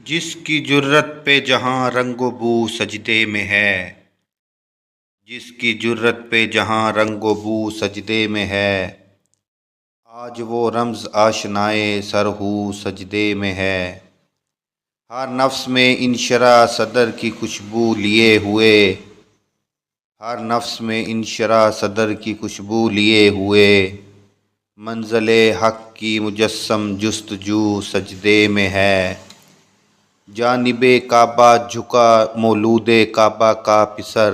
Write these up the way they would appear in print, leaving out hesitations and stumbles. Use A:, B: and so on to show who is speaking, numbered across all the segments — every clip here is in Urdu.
A: جس کی جرت پہ جہاں رنگ و بو سجدے میں ہے، جس کی جرت پہ جہاں رنگ و بو سجدے میں ہے، آج وہ رمز آشنائے سر ہو سجدے میں ہے۔ ہر نفس میں انشراح صدر کی خوشبو لیے ہوئے، ہر نفس میں انشراح صدر کی خوشبو لیے ہوئے، منزل حق کی مجسم جستجو سجدے میں ہے۔ جانب کعبہ جھکا مولود کعبہ کا پسر،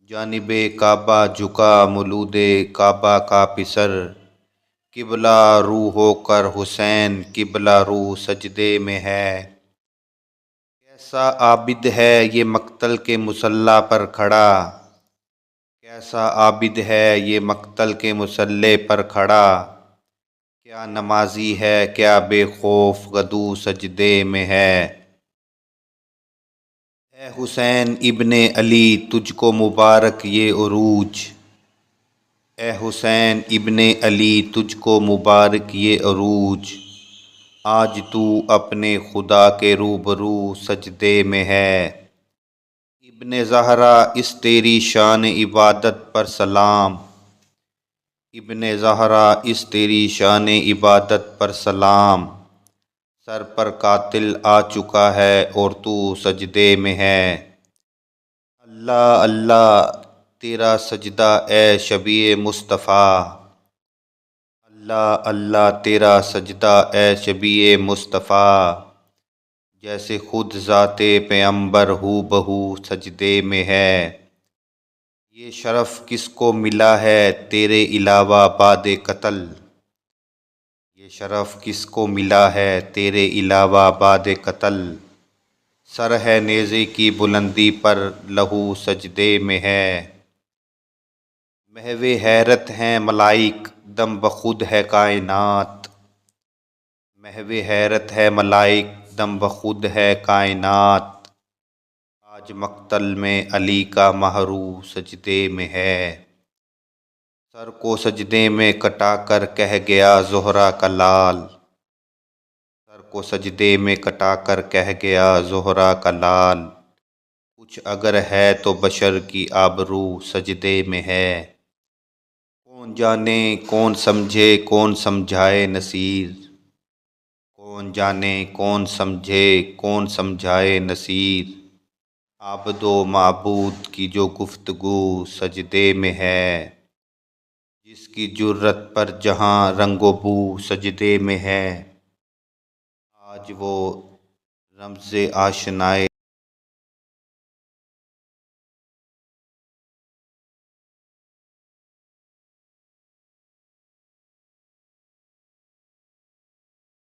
A: جانب کعبہ جھکا مولود کعبہ کا پسر، قبلہ رو ہو کر حسین قبلہ رو سجدے میں ہے۔ کیسا عابد ہے یہ مقتل کے مصلی پر کھڑا، کیسا عابد ہے یہ مقتل کے مصلی پر کھڑا، کیا نمازی ہے کیا بے خوف غدو سجدے میں ہے۔ اے حسین ابن علی تجھ کو مبارک یہ عروج، اے حسین ابن علی تجھ کو مبارک یہ عروج، آج تو اپنے خدا کے روبرو سجدے میں ہے۔ ابن زہرا اس تیری شان عبادت پر سلام، ابن زہرا اس تیری شان عبادت پر سلام، سر پر قاتل آ چکا ہے اور تو سجدے میں ہے۔ اللہ اللہ تیرا سجدہ اے شبیہ مصطفیٰ، اللہ اللہ تیرا سجدہ اے شبیہ مصطفیٰ، جیسے خود ذات پیغمبر ہو بہو سجدے میں ہے۔ یہ شرف کس کو ملا ہے تیرے علاوہ بعد قتل، یہ شرف کس کو ملا ہے تیرے علاوہ بعد قتل، سر ہے نیزے کی بلندی پر لہو سجدے میں ہے۔ محو حیرت ہیں ملائک دم بخود ہے کائنات، محو حیرت ہے ملائک دم بخود ہے کائنات، آج مقتل میں علی کا مہرو سجدے میں ہے۔ سر کو سجدے میں کٹا کر کہہ گیا زہرا کا لال، سر کو سجدے میں کٹا کر کہہ گیا زہرا کا لال، کچھ اگر ہے تو بشر کی آبرو سجدے میں ہے۔ کون جانے کون سمجھے کون سمجھائے نصیر، کون جانے کون سمجھے کون سمجھائے نصیر، عابد و معبود کی جو گفتگو سجدے میں ہے۔ جس کی جرت پر جہاں رنگ و بو سجدے میں ہے، آج وہ رمز آشنائے